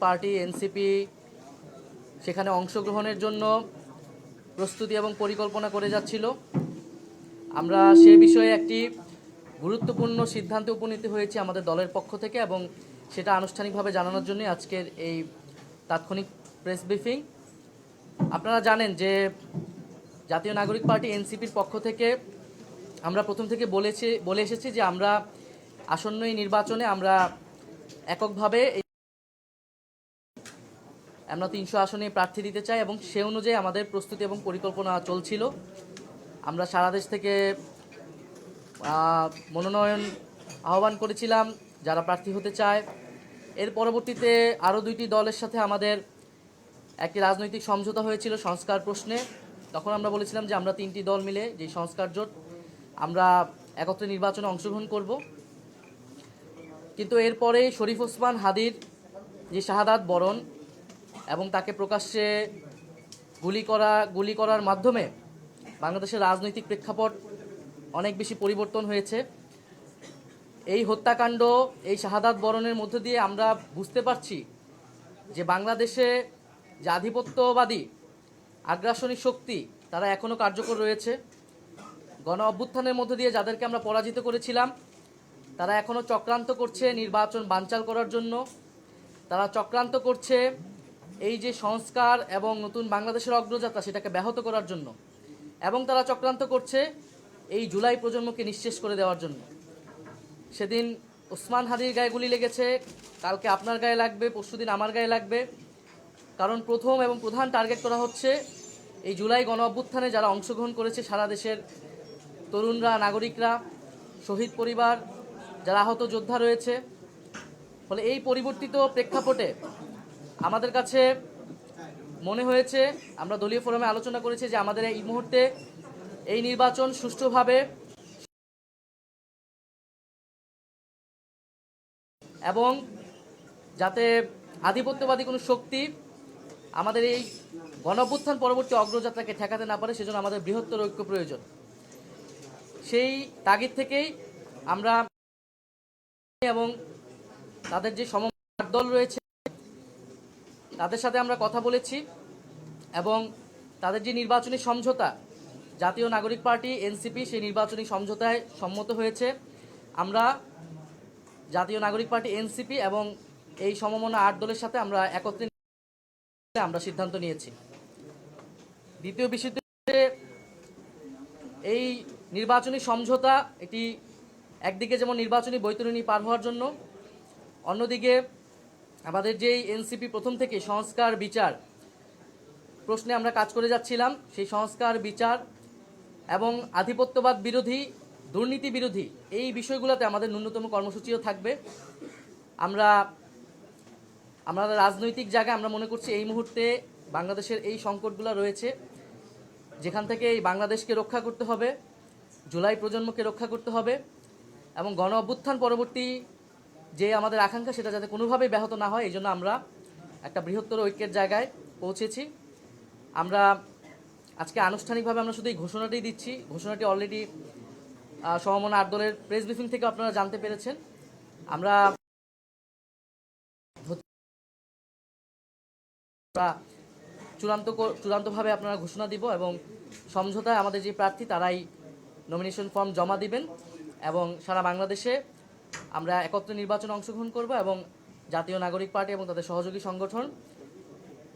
Party NCP সেখানে অংশগ্রহণের জন্য প্রস্তুতি এবং পরিকল্পনা করে যাচ্ছিল। আমরা সে বিষয়ে একটি গুরুত্বপূর্ণ সিদ্ধান্তে উপনীত হয়েছি আমাদের দলের পক্ষ থেকে, এবং সেটা আনুষ্ঠানিকভাবে জানানোর জন্য আজকের এই তাৎক্ষণিক প্রেস ব্রিফিং। আপনারা জানেন যে জাতীয় নাগরিক পার্টি এনসিপির পক্ষ থেকে আমরা প্রথম থেকে বলে এসেছি যে আমরা আসন্ন এই নির্বাচনে আমরা এককভাবে আমরা 300 আসনে প্রার্থী দিতে চাই, এবং সে অনুযায়ী আমাদের প্রস্তুতি এবং পরিকল্পনা চলছিল। আমরা সারা দেশ থেকে মনোনয়ন আহ্বান করেছিলাম যারা প্রার্থী হতে চায়। এর পরবর্তীতে আরও 2টি দলের সাথে আমাদের একটি রাজনৈতিক সমঝোতা হয়েছিল সংস্কার প্রশ্নে। তখন আমরা বলেছিলাম যে আমরা 3টি দল মিলে যে সংস্কার জোট আমরা একত্রে নির্বাচনে অংশগ্রহণ করব। কিন্তু এরপরেই শরীফ ওসমান হাদির যে শাহাদাত বরণ এবং তাকে প্রকাশ্যে গুলি করার মাধ্যমে বাংলাদেশের রাজনৈতিক প্রেক্ষাপট অনেক বেশি পরিবর্তন হয়েছে। এই হত্যাকাণ্ড, এই শাহাদাত বরণের মধ্য দিয়ে আমরা বুঝতে পারছি যে বাংলাদেশে যে আধিপত্যবাদী আগ্রাসনী শক্তি তারা এখনও কার্যকর রয়েছে। গণ অভ্যুত্থানের মধ্য দিয়ে যাদেরকে আমরা পরাজিত করেছিলাম তারা এখনও চক্রান্ত করছে নির্বাচন বানচাল করার জন্য। তারা চক্রান্ত করছে এই যে সংস্কার এবং নতুন বাংলাদেশের অগ্রযাত্রা সেটাকে ব্যাহত করার জন্য, এবং তারা চক্রান্ত করছে এই জুলাই প্রজন্মকে নিঃশেষ করে দেওয়ার জন্য। সেদিন ওসমান হাদির গায়ে গুলি লেগেছে, কালকে আপনার গায়ে লাগবে, পরশুদিন আমার গায়ে লাগবে। কারণ প্রথম এবং প্রধান টার্গেট করা হচ্ছে এই জুলাই গণ অভ্যুত্থানে যারা অংশগ্রহণ করেছে সারা দেশের তরুণরা, নাগরিকরা, শহীদ পরিবার, যারা আহত যোদ্ধা রয়েছে। ফলে এই পরিবর্তিত প্রেক্ষাপটে আমাদের কাছে মনে হয়েছে, আমরা দলীয় ফোরামে আলোচনা করেছি যে আমাদের এই মুহূর্তে এই নির্বাচন সুষ্ঠুভাবে এবং যাতে আধিপত্যবাদী কোনো শক্তি আমাদের এই গণঅভ্যুত্থান পরবর্তী অগ্রযাত্রাকে ঠেকাতে না পারে, সেজন্য আমাদের বৃহত্তর ঐক্য প্রয়োজন। সেই তাগিদ থেকেই আমরা এবং তাদের যে সমমনা দল রয়েছে তাদের সাথে আমরা কথা বলেছি, এবং তাদের যে নির্বাচনী সমঝোতা জাতীয় নাগরিক পার্টি এনসিপি সেই নির্বাচনী সমঝোতায় সম্মত হয়েছে। আমরা জাতীয় নাগরিক পার্টি এনসিপি এবং এই সমমনা 8 দলের সাথে আমরা একত্রে আমরা সিদ্ধান্ত নিয়েছি। দ্বিতীয় বিষয়টি এই নির্বাচনী সমঝোতা এটি একদিকে যেমন নির্বাচনী বৈতরণী পার হওয়ার জন্য, অন্যদিকে আমাদের যেই এনসিপি প্রথম থেকে সংস্কার বিচার প্রশ্নে আমরা কাজ করে যাচ্ছিলাম, সেই সংস্কার বিচার এবং আধিপত্যবাদ বিরোধী, দুর্নীতি বিরোধী এই বিষয়গুলোতে আমাদের ন্যূনতম কর্মসূচিও থাকবে। আমরা রাজনৈতিক জায়গায় আমরা মনে করছি এই মুহূর্তে বাংলাদেশের এই সংকটগুলো রয়েছে, যেখান থেকে এই বাংলাদেশকে রক্ষা করতে হবে, জুলাই প্রজন্মকে রক্ষা করতে হবে, এবং গণ অভ্যুত্থান পরবর্তী যে আমাদের আকাঙ্ক্ষা সেটা যাতে কোনোভাবেই ব্যাহত না হয়, এই জন্য আমরা একটা বৃহত্তর ঐক্যের জায়গায় পৌঁছেছি। আমরা আজকে আনুষ্ঠানিকভাবে আমরা শুধু এই ঘোষণাটি দিচ্ছি। ঘোষণাটি অলরেডি সমমনা 8 দলের প্রেস ব্রিফিং থেকে আপনারা জানতে পেরেছেন। আমরা চূড়ান্তভাবে আপনারা ঘোষণা দিব, এবং সমঝোতায় আমাদের যে প্রার্থী তারাই নমিনেশন ফর্ম জমা দিবেন, এবং সারা বাংলাদেশে আমরা একত্রে নির্বাচনে অংশগ্রহণ করব, এবং জাতীয় নাগরিক পার্টি এবং তাদের সহযোগী সংগঠন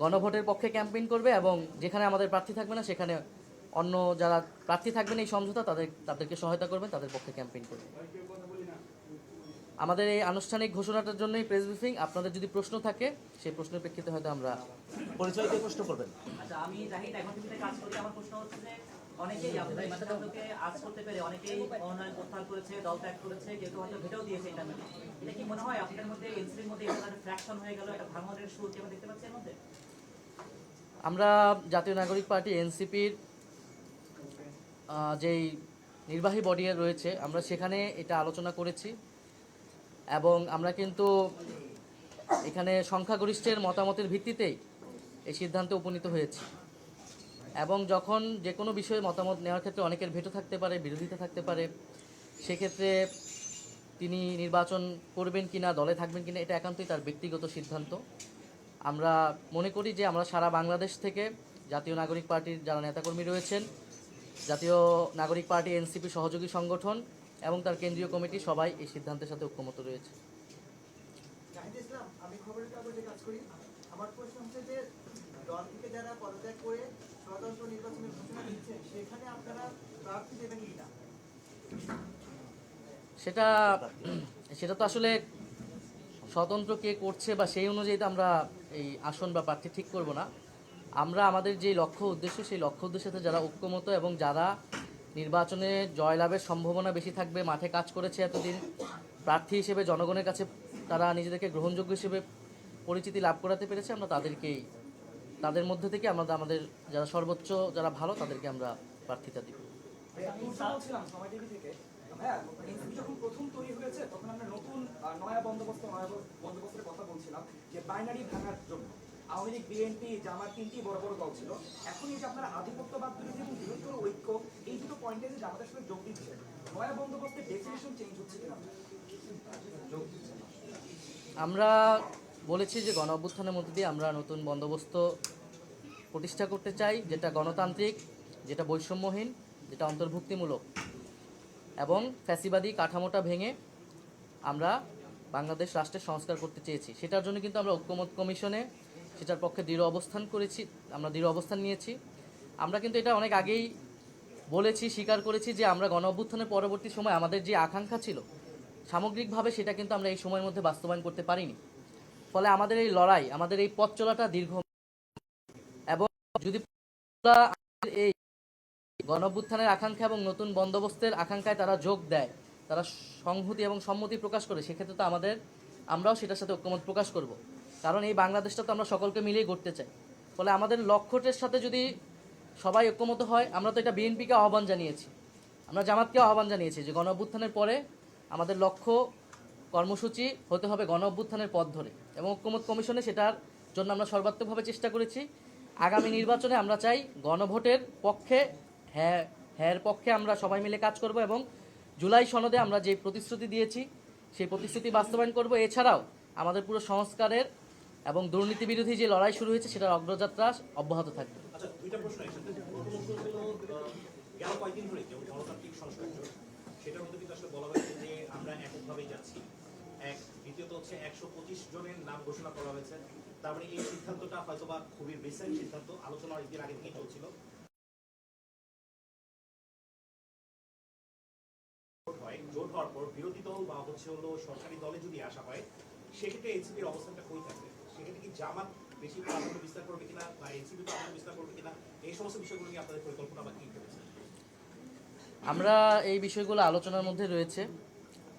গণভোটের পক্ষে ক্যাম্পেইন করবে, এবং যেখানে আমাদের প্রার্থী থাকবে না সেখানে অন্য যারা প্রার্থী থাকবেন এই সমঝোতা তাদেরকে সহায়তা করবেন, তাদের পক্ষে ক্যাম্পেইন করবে। আমাদের এই আনুষ্ঠানিক ঘোষণাটার জন্যই প্রেস ব্রিফিং। আপনাদের যদি প্রশ্ন থাকে সেই প্রশ্নের প্রেক্ষিতে হয়তো আমরা পরিচয় দিয়ে প্রশ্ন করবেন। আচ্ছা, আমি জাহিদ এখন থেকে কাজ করি। আমার প্রশ্ন হচ্ছে যে অনেকেই আপনাদের সিদ্ধান্তকে আজ করতে পেরে অনেকেই মনোনয়ন প্রত্যাহার করেছে, দল ত্যাগ করেছে, কেউ কেউ হয়তো ভেটেও দিয়েছে। এটা কি মনে হয় আপনাদের মধ্যে এনসিপির মধ্যে একটা ফ্র্যাকশন হয়ে গেল, একটা ভাঙনের শুরু কি আমরা দেখতে পাচ্ছি এর মধ্যে? আমরা জাতীয় নাগরিক পার্টি এনসিপির যেই নির্বাহী বডি রয়েছে আমরা সেখানে এটা আলোচনা করেছি, এবং আমরা কিন্তু এখানে সংখ্যাগরিষ্ঠের মতামতের ভিত্তিতেই এই সিদ্ধান্তে উপনীত হয়েছি। এবং যখন যে কোনো বিষয়ে মতামত নেওয়ার ক্ষেত্রে অনেকের ভেটো থাকতে পারে, বিরোধিতা থাকতে পারে, সেক্ষেত্রে তিনি নির্বাচন করবেন কিনা, দলে থাকবেন কিনা, এটা একান্তই তার ব্যক্তিগত সিদ্ধান্ত। আমরা মনে করি যে আমরা সারা বাংলাদেশ থেকে জাতীয় নাগরিক পার্টির যারা নেতাকর্মী রয়েছেন, জাতীয় নাগরিক পার্টি এনসিপি সহযোগী সংগঠন এবং তার কেন্দ্রীয় কমিটি সবাই এই সিদ্ধান্তের সাথে ঐক্যমত রয়েছে। জাহিদ ইসলাম, আমি খবরের কাগজে কাজ করি। আমার প্রশ্ন হচ্ছে যে দল থেকে যারা পদত্যাগ করে স্বতন্ত্র নির্বাচনের ঘোষণা দিচ্ছেন, সেখানে আপনারা প্রার্থী দেবেন কিনা? সেটা তো আসলে স্বতন্ত্র কে করছে বা সেই অনুযায়ী তো আমরা এই আসন বা প্রার্থী ঠিক করব না। আমরা আমাদের যে লক্ষ্য উদ্দেশ্য, সেই লক্ষ্য উদ্দেশ্যের সাথে যারা ঐক্যমত এবং যারা নির্বাচনে জয়লাভের সম্ভাবনা বেশি থাকবে, মাঠে কাজ করেছে এতদিন, প্রার্থী হিসেবে জনগণের কাছে তারা নিজেদেরকে গ্রহণযোগ্য হিসেবে পরিচিতি লাভ করাতে পেরেছে, আমরা তাদের মধ্যে থেকে আমরা আমাদের যারা সর্বোচ্চ যারা ভালো তাদেরকে আমরা প্রার্থিতা দিব। আমি বলছিলাম সময় টিভি থেকে, হ্যাঁ, এনসিপি যখন প্রথম তৈরি হয়েছে তখন আমরা নতুন নয়া বন্দোবস্তের কথা বলছিলাম যে বাইনারি ভাঙার জন্য আওয়ামী লীগ, বিএনপি, জামাত তিনটি বড় বড় দল ছিল। এখন এই যে আপনারা আধিপত্যবাদ বিরোধী এবং বৃহত্তর ঐক্য, এই দুটো পয়েন্টে যে আমাদের সাথে যোগ দিচ্ছে, নয়া বন্দোবস্তের ডেফিনেশন চেঞ্জ হচ্ছে কিনা যোগ দিচ্ছে না। আমরা বলেছি যে গণ অভ্যুত্থানের মধ্যে দিয়ে আমরা নতুন বন্দোবস্ত প্রতিষ্ঠা করতে চাই, যেটা গণতান্ত্রিক, যেটা বৈষম্যহীন, যেটা অন্তর্ভুক্তিমূলক এবং ফ্যাসিবাদী কাঠামোটা ভেঙে আমরা বাংলাদেশ রাষ্ট্রের সংস্কার করতে চেয়েছি। সেটার জন্য কিন্তু আমরা ঐক্যমত কমিশনে সেটার পক্ষে দৃঢ় অবস্থান নিয়েছি। আমরা কিন্তু এটা অনেক আগেই বলেছি, স্বীকার করেছি যে আমরা গণ অভ্যুত্থানের পরবর্তী সময় আমাদের যে আকাঙ্ক্ষা ছিল সামগ্রিকভাবে সেটা কিন্তু আমরা এই সময়ের মধ্যে বাস্তবায়ন করতে পারিনি। ফলে আমাদের এই লড়াই, আমাদের এই পথ চলাটা দীর্ঘ, এবং যদি এই গণ অভ্যুত্থানের আকাঙ্ক্ষা এবং নতুন বন্দোবস্তের আকাঙ্ক্ষায় তারা যোগ দেয়, তারা সংহতি এবং সম্মতি প্রকাশ করে, সেক্ষেত্রে তো আমরাও সেটার সাথে ঐক্যমত প্রকাশ করব। কারণ এই বাংলাদেশটা তো আমরা সকলকে মিলিয়ে গড়তে চাই। ফলে আমাদের লক্ষ্যটার সাথে যদি সবাই ঐক্যমত হয়, আমরা তো এটা বিএনপিকে আহ্বান জানিয়েছি, আমরা জামাতকে আহ্বান জানিয়েছি যে গণ অভ্যুত্থানের পরে আমাদের লক্ষ্য কর্মসূচি হতে হবে গণ অভ্যুত্থানের পথ ধরে, এবং ঐক্যমত কমিশনে সেটার জন্য আমরা সর্বাত্মকভাবে চেষ্টা করেছি। আগামী নির্বাচনে আমরা চাই গণভোটের পক্ষে, হ্যাঁ পক্ষে আমরা সবাই মিলে কাজ করব এবং জুলাই সনদে আমরা যে প্রতিশ্রুতি দিয়েছি সেই প্রতিশ্রুতি বাস্তবায়ন করব। এছাড়াও আমাদের পুরো সংস্কারের এবং দুর্নীতি বিরোধী যে লড়াই শুরু হয়েছে সেটার অগ্রযাত্রা অব্যাহত থাকবে। আচ্ছা, দুইটা প্রশ্ন একসাথে। প্রথম প্রশ্ন হলো, গেল কয়েকদিন ধরে যেমন গণতান্ত্রিক সংস্কার চলছে, সেটার মধ্যে কিন্তু আসলে বলা হয়েছে যে আমরা এককভাবেই যাচ্ছি। দ্বিতীয়ত হচ্ছে 125 জনের নাম ঘোষণা করা হয়েছে। তার মানে এই সিদ্ধান্তটা হয়তোবা খুবই রিসেন্ট সিদ্ধান্ত, আলোচনা অনেকদিন আগে থেকেই চলছিল। জোট হওয়ার পর বিরোধী দল বা হলো সরকারি দলে যদি আসা হয়, সেক্ষেত্রে এনসিপির অবস্থানটা কই থাকবে? সেক্ষেত্রে কি জামাত বেশি প্রাধান্য বিস্তার করবে কিনা বা এনসিপি প্রাধান্য বিস্তার করবে কিনা, এই সমস্ত বিষয়গুলো নিয়ে আপনাদের পরিকল্পনা বা কি ভেবেছেন? আমরা এই বিষয়গুলো আলোচনার মধ্যে রয়েছে।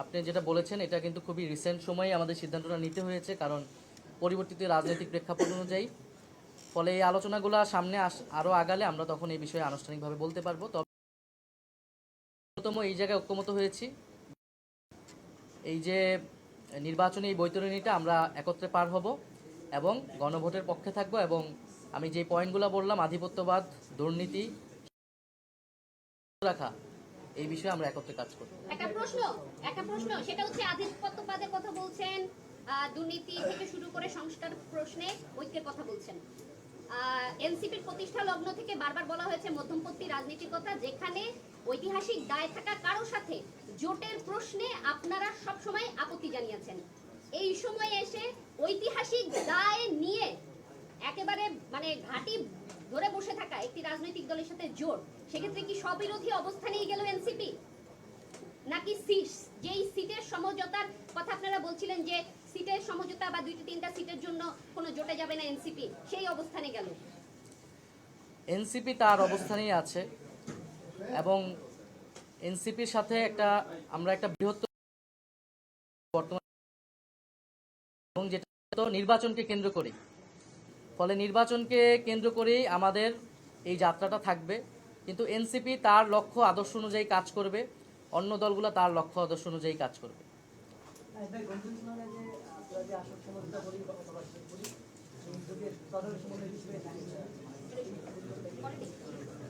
আপনি যেটা বলেছেন এটা কিন্তু খুবই রিসেন্ট সময়ে আমাদের সিদ্ধান্তটা নিতে হয়েছে, কারণ পরিবর্তিত রাজনৈতিক প্রেক্ষাপট অনুযায়ী। ফলে এই আলোচনাগুলো সামনে আরও আগালে আমরা তখন এই বিষয়ে আনুষ্ঠানিকভাবে বলতে পারবো। তবে এই জায়গায় ঐক্যমত হয়েছি, এই যে নির্বাচনী এই বৈতরণীটা আমরা একত্রে পার হব এবং গণভোটের পক্ষে থাকব, এবং আমি যে পয়েন্টগুলো বললাম, আধিপত্যবাদ, দুর্নীতি রাখা, এই বিষয়ে আমরা একত্রে কাজ করব। একটা প্রশ্ন সেটা হচ্ছে আধিপত্যবাদের কথা বলছেন, দুর্নীতি থেকে শুরু করে সংস্কার প্রশ্নে ঐক্যের কথা বলছেন। এনসিপির প্রতিষ্ঠা লগ্ন থেকে বারবার বলা হয়েছে মধ্যমপন্থী রাজনীতির কথা, যেখানে ঐতিহাসিক দায় থাকা কারো সাথে জোটের প্রশ্নে আপনারা সব সময় আপত্তি জানিয়েছেন। এই সময়ে এসে ঐতিহাসিক দায় নিয়ে একেবারে মানে ঘাঁটি ধরে বসে থাকা একটি রাজনৈতিক দলের সাথে জোট, সেক্ষেত্রে কি স্ববিরোধী অবস্থানেই গেল এনসিপি, নাকি যেই সিটের সমঝোতার কথা আপনারা বলছিলেন যে সিটের সমঝোতা বা 2-3টা সিটের জন্য কোনো জোটে যাবে না এনসিপি, সেই অবস্থানে গেল? এনসিপি তার অবস্থানেই আছে, এবং এনসিপির সাথে আমরা একটা বৃহত্তর বর্তমান, এবং যেটা তো নির্বাচনকে কেন্দ্র করে, ফলে নির্বাচনকে কেন্দ্র করেই আমাদের এই যাত্রাটা থাকবে। কিন্তু এনসিপি তার লক্ষ্য আদর্শ অনুযায়ী কাজ করবে, অন্য দলগুলো তার লক্ষ্য আদর্শ অনুযায়ী কাজ করবে।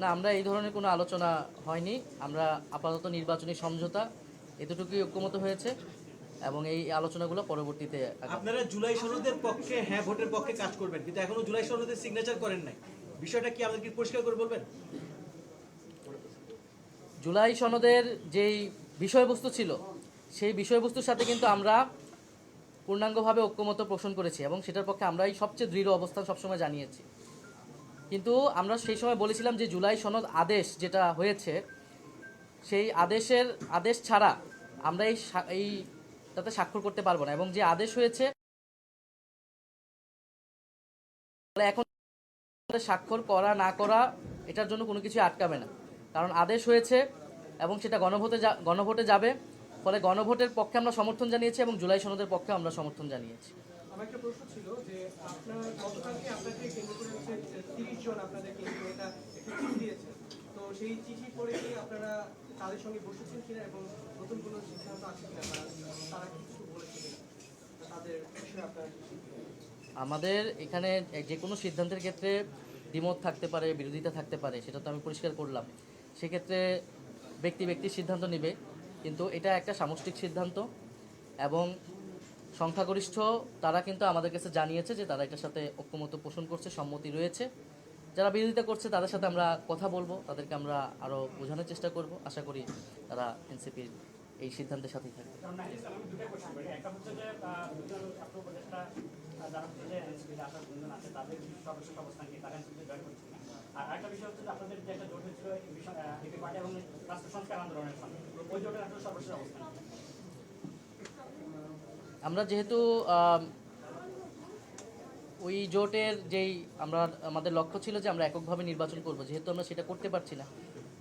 না, আমরা এই ধরনের কোনো আলোচনা হয়নি। আমরা আপাতত নির্বাচনী সমঝোতা এতটুকুই ঐক্যমত হয়েছে, এবং এই আলোচনাগুলো পরবর্তীতে আগামী- আপনারা জুলাই সনদের পক্ষে হ্যাঁ ভোটের পক্ষে কাজ করবেন, কিন্তু এখনো জুলাই সনদের সিগনেচার করেন নাই। বিষয়টা কি আমাদেরকে পরিষ্কার করে বলবেন? জুলাই সনদের যেই বিষয়বস্তু ছিল সেই বিষয়বস্তুর সাথে কিন্তু আমরা পূর্ণাঙ্গভাবে ঐক্যমত পোষণ করেছি এবং সেটার পক্ষে আমরাই সবচেয়ে দৃঢ় অবস্থান সবসময় জানিয়েছি। কিন্তু আমরা সেই সময় বলেছিলাম যে জুলাই সনদ আদেশ যেটা হয়েছে সেই আদেশ ছাড়া আমরা এইটাতে স্বাক্ষর করতে পারবো না, এবং যে আদেশ হয়েছে এখন স্বাক্ষর করা না করা এটার জন্য কোনো কিছু আটকাবে না, কারণ আদেশ হয়েছে এবং সেটা গণভোটে যাবে। ফলে গণভোটের পক্ষে আমরা সমর্থন জানিয়েছি এবং জুলাই সনদের পক্ষে আমরা সমর্থন জানিয়েছি। আমার একটা প্রশ্ন ছিল যে আপনার গতকালকে আপনাকে কেন্দ্র করে হচ্ছে 30 জন আপনাদের কেন্দ্র এটা একটা চিঠি দিয়েছে, তো সেই চিঠি পড়ে কি আপনারা তাদের সঙ্গে বসেছেন কিনা এবং নতুন কোনো সিদ্ধান্ত আছে কিনা তারা কিছু বলেছে কিনা তাদের বিষয়ে আপনারা আমাদের এখানে যে কোনো সিদ্ধান্তের ক্ষেত্রে দ্বিমত থাকতে পারে, বিরোধিতা থাকতে পারে, সেটা তো আমি পরিষ্কার করলাম। সেক্ষেত্রে ব্যক্তি সিদ্ধান্ত নেবে, কিন্তু এটা একটা সামষ্টিক সিদ্ধান্ত এবং সংখ্যাগরিষ্ঠ তারা কিন্তু আমাদের কাছে জানিয়েছে যে তারা এটার সাথে ঐক্যমত পোষণ করছে, সম্মতি রয়েছে। যারা বিরোধিতা করছে তাদের সাথে আমরা কথা বলবো, তাদেরকে আমরা আরও বোঝানোর চেষ্টা করব। আশা করি তারা এনসিপির এই সিদ্ধান্তের সাথেই থাকবে। একটা হচ্ছে যে দুজন ছাত্র উপদেষ্টা যারা হচ্ছে যে এনসিপিতে আসার গুঞ্জন আছে তাদের সর্বশেষ অবস্থান কি তারা এনসিপিতে জয়েন করছে না। আর আরেকটা বিষয় হচ্ছে যে আপনাদের যে একটা জোট হয়েছিল এপি পার্টি এবং রাষ্ট্র সংস্কার আন্দোলনের সঙ্গে, ওই জোটের আসলে সর্বশেষ অবস্থান কি? আমরা যেহেতু ওই জোটের আমাদের লক্ষ্য ছিল যে আমরা এককভাবে নির্বাচন করব, যেহেতু আমরা সেটা করতে পারছি না,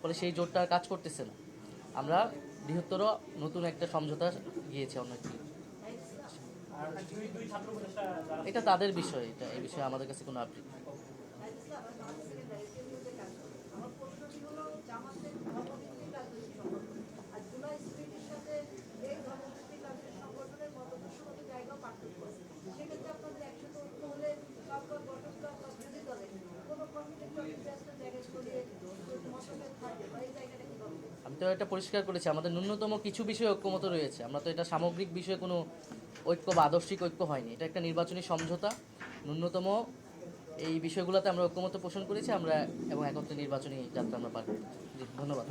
ফলে সেই জোটটা কাজ করতেছে না। আমরা বৃহত্তর নতুন একটা সমঝোতা গিয়েছে অন্য একটি। আর দুই ছাত্র উপদেষ্টা যারা এটা তাদের বিষয়, এই বিষয়ে আমাদের কাছে কোনো আপডেট নেই। আমার প্রশ্নটি হলো জামাতের ধর্মভিত্তিক রাজনৈতিক সংগঠন আর জুলাই স্পিরিটের সাথে এই ধর্মভিত্তিক রাজনৈতিক সংগঠনের মতদর্শগত জায়গাও পার্থক্য আছে। সেক্ষেত্রে আপনাদের একসাথে ঐক্য হলে সব গঠন বা বিরোধী দলে কোনো কনফ্লিক্ট অফ ইন্টারেস্টের জায়গায় ছড়িয়ে মতভেদ থাকবে বা এই জায়গাটা কীভাবে? আমি তো এটা পরিষ্কার করেছি, আমাদের ন্যূনতম কিছু বিষয়ে ঐক্যমত রয়েছে। আমরা তো এটা সামগ্রিক বিষয়ে কোনো ঐক্য বা আদর্শিক ঐক্য হয়নি, এটা একটা নির্বাচনী সমঝোতা। ন্যূনতম এই বিষয়গুলোতে আমরা ঐক্যমত পোষণ করেছি আমরা এবং একত্রে নির্বাচনী যাত্রা আমরা পার করতে। জি, ধন্যবাদ।